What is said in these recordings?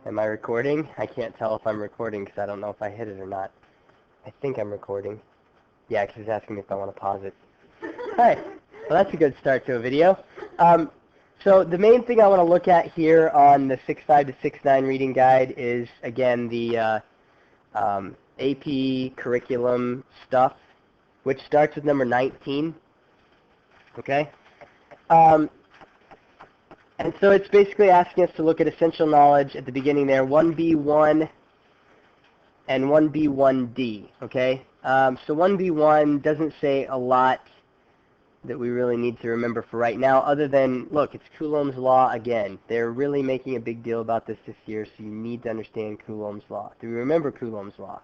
Am I recording? I can't tell if I'm recording because I don't know if I hit it or not. I think I'm recording. Yeah, because it's asking me if I want to pause it. Hi. Well, that's a good start to a video. So the main thing I want to look at here on the 6.5 to 6.9 reading guide is, again, the AP curriculum stuff, which starts with number 19. Okay? And so it's basically asking us to look at essential knowledge at the beginning there, 1B1 and 1B1D, okay? So 1B1 doesn't say a lot that we really need to remember for right now, other than, look, it's Coulomb's law again. They're really making a big deal about this year, so you need to understand Coulomb's law. Do we remember Coulomb's law?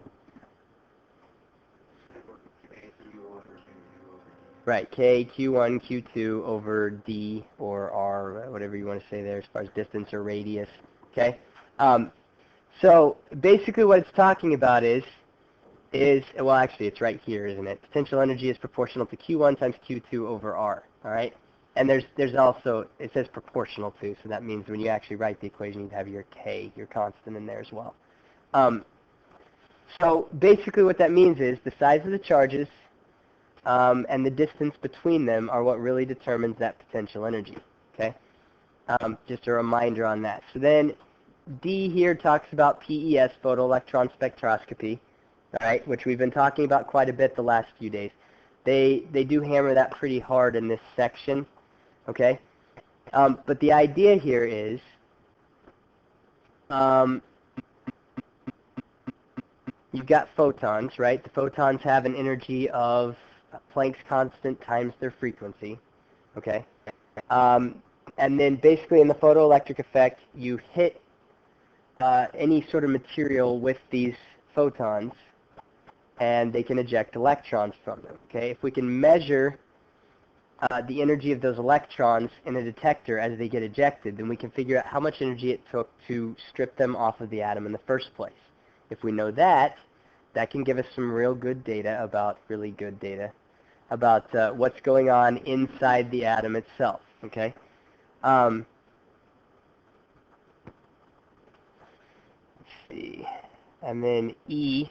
Right, K, Q1, Q2 over D or R, whatever you want to say there as far as distance or radius, okay? So basically what it's talking about is, well, actually it's right here, isn't it? Potential energy is proportional to Q1 times Q2 over R, all right? And there's also, it says proportional to, so that means when you actually write the equation, you have your K, your constant in there as well. So basically what that means is the size of the charges and the distance between them are what really determines that potential energy, okay? Just a reminder on that. So then D here talks about PES, Photoelectron Spectroscopy, all right, which we've been talking about quite a bit the last few days. They do hammer that pretty hard in this section, okay? But the idea here is you've got photons, right? The photons have an energy of Planck's constant times their frequency, okay? And then basically in the photoelectric effect, you hit any sort of material with these photons, and they can eject electrons from them, okay? If we can measure the energy of those electrons in a detector as they get ejected, then we can figure out how much energy it took to strip them off of the atom in the first place. If we know that, that can give us some really good data about what's going on inside the atom itself, okay? Let's see. And then E.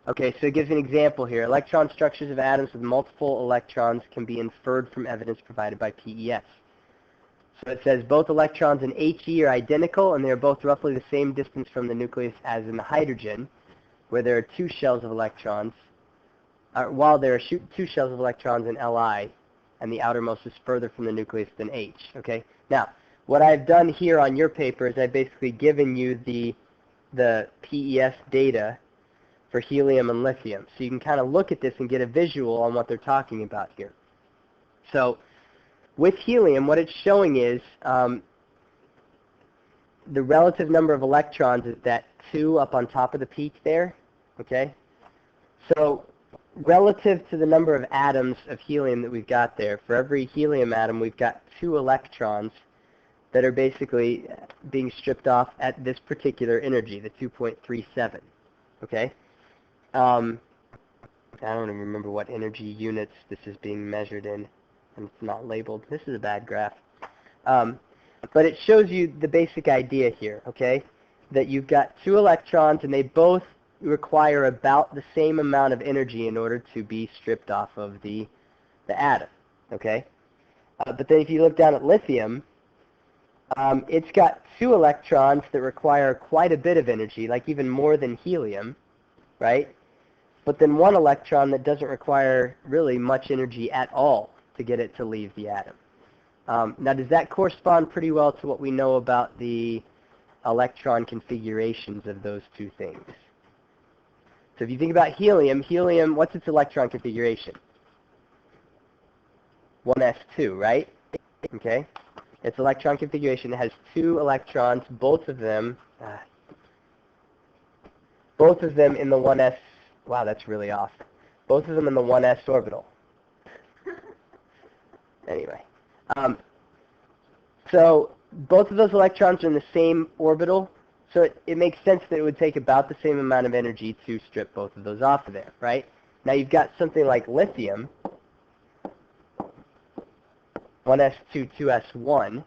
Okay, so it gives an example here. Electron structures of atoms with multiple electrons can be inferred from evidence provided by PES. So it says both electrons in HE are identical, and they are both roughly the same distance from the nucleus as in the hydrogen, where there are two shells of electrons, while there are two shells of electrons in Li, and the outermost is further from the nucleus than H. Okay. Now, what I've done here on your paper is I've basically given you the PES data for helium and lithium, so you can kind of look at this and get a visual on what they're talking about here. So, with helium, what it's showing is the relative number of electrons is that 2 up on top of the peak there. Okay. So, relative to the number of atoms of helium that we've got there, for every helium atom, we've got 2 electrons that are basically being stripped off at this particular energy, the 2.37. Okay? I don't even remember what energy units this is being measured in, and it's not labeled. This is a bad graph. But it shows you the basic idea here, okay? That you've got 2 electrons, and they both require about the same amount of energy in order to be stripped off of the atom, okay? But then if you look down at lithium, it's got 2 electrons that require quite a bit of energy, like even more than helium, right? But then 1 electron that doesn't require really much energy at all to get it to leave the atom. Now, does that correspond pretty well to what we know about the electron configurations of those two things? So if you think about helium, what's its electron configuration? 1s2, right? Okay. Its electron configuration has 2 electrons, both of them in the 1s. Wow, that's really off. Both of them in the 1s orbital. Anyway. So both of those electrons are in the same orbital, so it makes sense that it would take about the same amount of energy to strip both of those off of there, right? Now you've got something like lithium, 1s2, 2s1.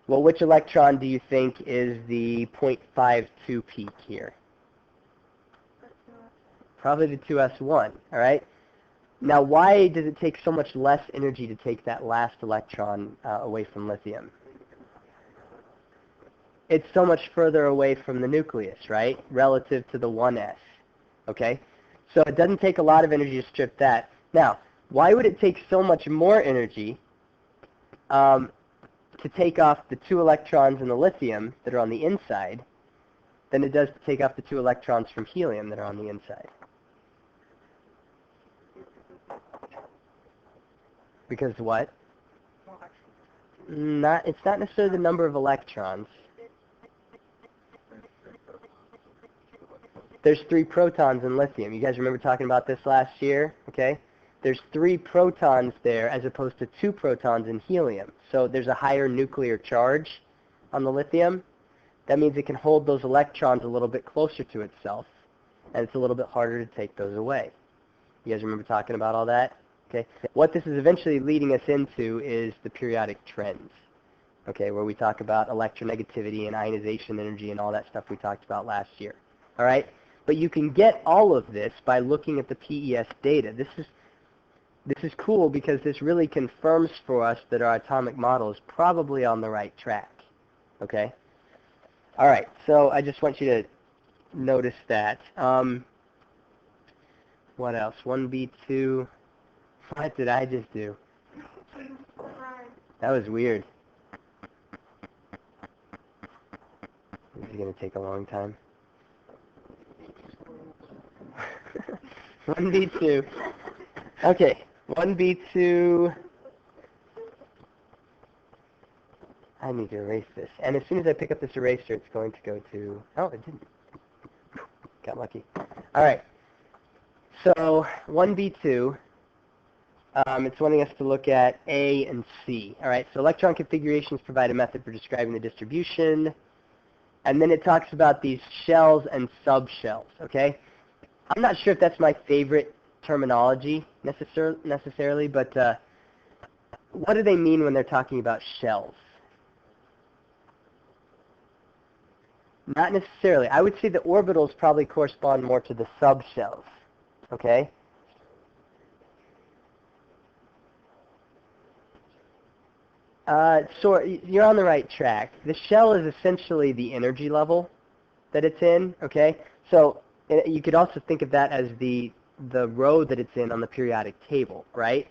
Well, which electron do you think is the 0.52 peak here? Probably the 2s1, all right? Now, why does it take so much less energy to take that last electron away from lithium? It's so much further away from the nucleus, right, relative to the 1s, okay? So it doesn't take a lot of energy to strip that. Now, why would it take so much more energy to take off the 2 electrons in the lithium that are on the inside than it does to take off the 2 electrons from helium that are on the inside? Because what? It's not necessarily the number of electrons. There's 3 protons in lithium. You guys remember talking about this last year? Okay? There's 3 protons there as opposed to 2 protons in helium. So there's a higher nuclear charge on the lithium. That means it can hold those electrons a little bit closer to itself, and it's a little bit harder to take those away. You guys remember talking about all that? Okay. What this is eventually leading us into is the periodic trends, okay, where we talk about electronegativity and ionization energy and all that stuff we talked about last year. All right? But you can get all of this by looking at the PES data. This is cool because this really confirms for us that our atomic model is probably on the right track. Okay? All right, so I just want you to notice that. What else? 1b2. What did I just do? That was weird. This is going to take a long time. 1b2. Okay, 1b2. I need to erase this. And as soon as I pick up this eraser, it's going to go to... Oh, it didn't. Got lucky. All right. So 1b2, it's wanting us to look at A and C. All right, so electron configurations provide a method for describing the distribution. And then it talks about these shells and subshells, okay? I'm not sure if that's my favorite terminology necessarily, but what do they mean when they're talking about shells? Not necessarily. I would say the orbitals probably correspond more to the subshells, okay? So you're on the right track. The shell is essentially the energy level that it's in, okay? So you could also think of that as the row that it's in on the periodic table, right?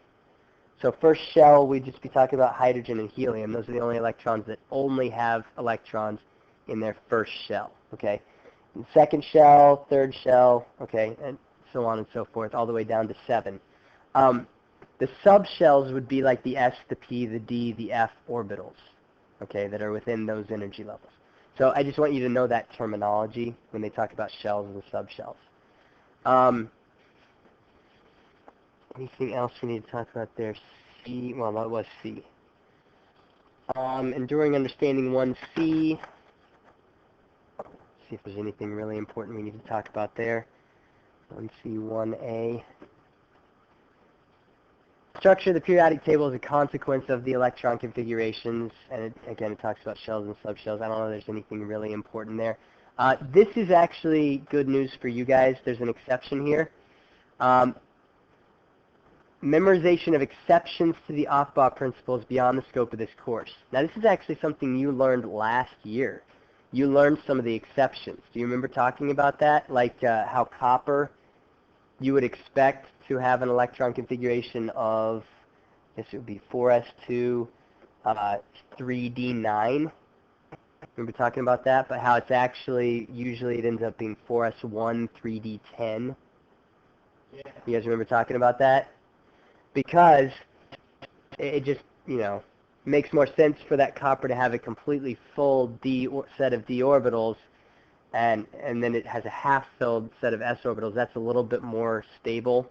So first shell, we'd just be talking about hydrogen and helium. Those are the only electrons that only have electrons in their first shell, okay? And second shell, third shell, okay, and so on and so forth, all the way down to 7. The subshells would be like the S, the P, the D, the F orbitals, okay, that are within those energy levels. So I just want you to know that terminology when they talk about shells and subshells. Anything else we need to talk about there? C, well, that was C. Enduring understanding 1C. See if there's anything really important we need to talk about there. 1C, 1A. Structure of the periodic table is a consequence of the electron configurations, and again, it talks about shells and subshells. I don't know if there's anything really important there. This is actually good news for you guys. There's an exception here. Memorization of exceptions to the Aufbau principle is beyond the scope of this course. Now, this is actually something you learned last year. You learned some of the exceptions. Do you remember talking about that? Like how copper, you would expect to have an electron configuration of, I guess it would be 4s2, 3d9. Remember talking about that? But how it's actually, usually it ends up being 4s1, 3d10. Yeah. You guys remember talking about that? Because it just, you know, makes more sense for that copper to have a completely full set of d orbitals, and then it has a half-filled set of s orbitals. That's a little bit more stable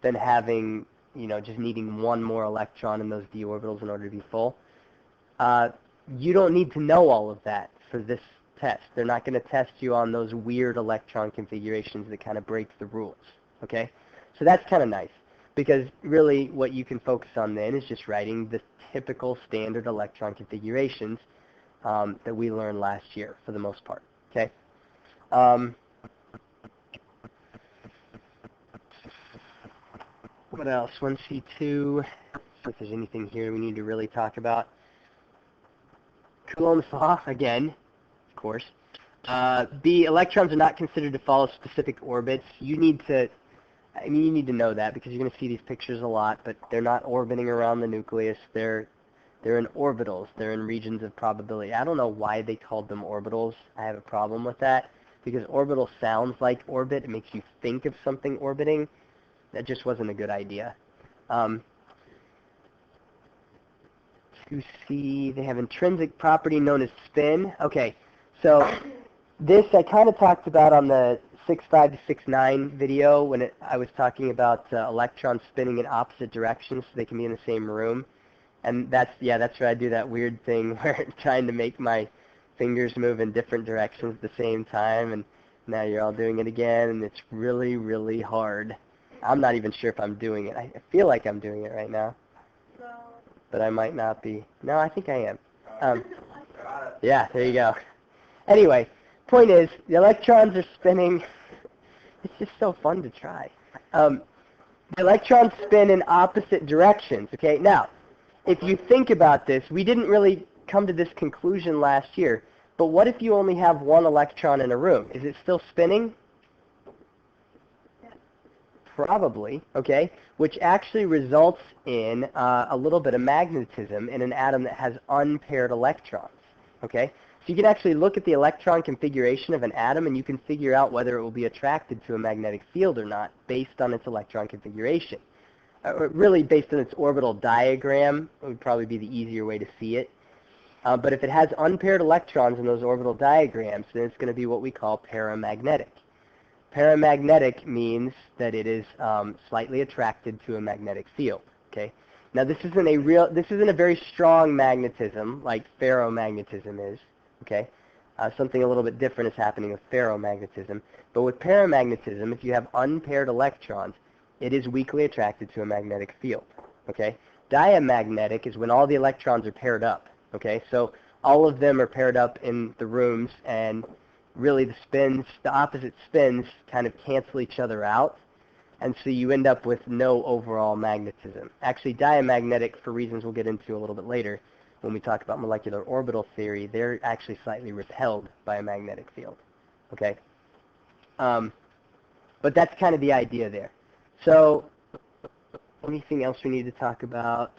than having, you know, just needing one more electron in those d orbitals in order to be full. You don't need to know all of that for this test. They're not going to test you on those weird electron configurations that kind of break the rules, okay? So that's kind of nice, because really what you can focus on then is just writing the typical standard electron configurations that we learned last year for the most part. Okay. What else? 1C2. See if there's anything here we need to really talk about. Coulomb's law again, of course. B, electrons are not considered to follow specific orbits. You need to know that because you're going to see these pictures a lot, but they're not orbiting around the nucleus. They're in orbitals. They're in regions of probability. I don't know why they called them orbitals. I have a problem with that because orbital sounds like orbit. It makes you think of something orbiting. That just wasn't a good idea. 2C, they have intrinsic property known as spin. Okay, so this I kind of talked about on the 6.5 to 6.9 video when I was talking about electrons spinning in opposite directions so they can be in the same room. And that's where I do that weird thing where I'm trying to make my fingers move in different directions at the same time, and now you're all doing it again, and it's really, really hard. I'm not even sure if I'm doing it. I feel like I'm doing it right now, but I might not be. No, I think I am. Yeah, there you go. Anyway, point is, the electrons are spinning. It's just so fun to try. The electrons spin in opposite directions, okay? Now, if you think about this, we didn't really come to this conclusion last year, but what if you only have one electron in a room? Is it still spinning? Probably, okay, which actually results in a little bit of magnetism in an atom that has unpaired electrons, okay? So you can actually look at the electron configuration of an atom and you can figure out whether it will be attracted to a magnetic field or not based on its electron configuration. Really based on its orbital diagram, it would probably be the easier way to see it. But if it has unpaired electrons in those orbital diagrams, then it's going to be what we call paramagnetic. Paramagnetic means that it is slightly attracted to a magnetic field. Okay. Now this isn't a very strong magnetism like ferromagnetism is. Okay. Something a little bit different is happening with ferromagnetism. But with paramagnetism, if you have unpaired electrons, it is weakly attracted to a magnetic field. Okay. Diamagnetic is when all the electrons are paired up. Okay. So all of them are paired up in the rooms, and really the opposite spins kind of cancel each other out, and so you end up with no overall magnetism. Actually, diamagnetic, for reasons we'll get into a little bit later when we talk about molecular orbital theory, they're actually slightly repelled by a magnetic field. Okay? But that's kind of the idea there. So anything else we need to talk about?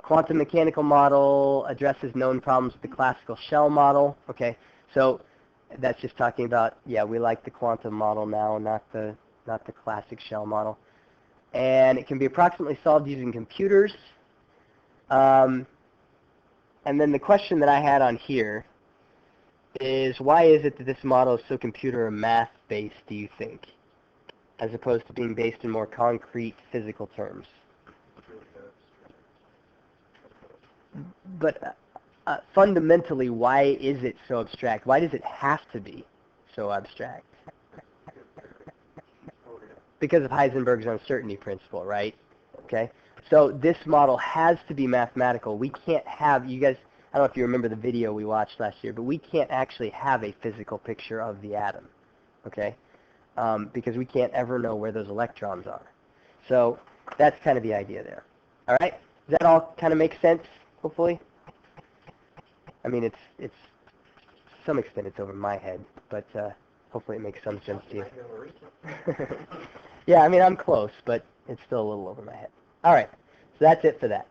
Quantum mechanical model addresses known problems with the classical shell model. Okay, so that's just talking about, yeah, we like the quantum model now, not the classic shell model. And it can be approximately solved using computers. And then the question that I had on here is, why is it that this model is so computer or math-based, do you think, as opposed to being based in more concrete physical terms? But fundamentally, why is it so abstract? Why does it have to be so abstract? Because of Heisenberg's uncertainty principle, right? Okay. So this model has to be mathematical. We can't have, you guys, I don't know if you remember the video we watched last year, but we can't actually have a physical picture of the atom, okay? Because we can't ever know where those electrons are. So that's kind of the idea there. All right? Does that all kind of make sense, hopefully? I mean, it's to some extent it's over my head, but hopefully it makes some sense to you. Yeah, I mean, I'm close, but it's still a little over my head. All right, so that's it for that.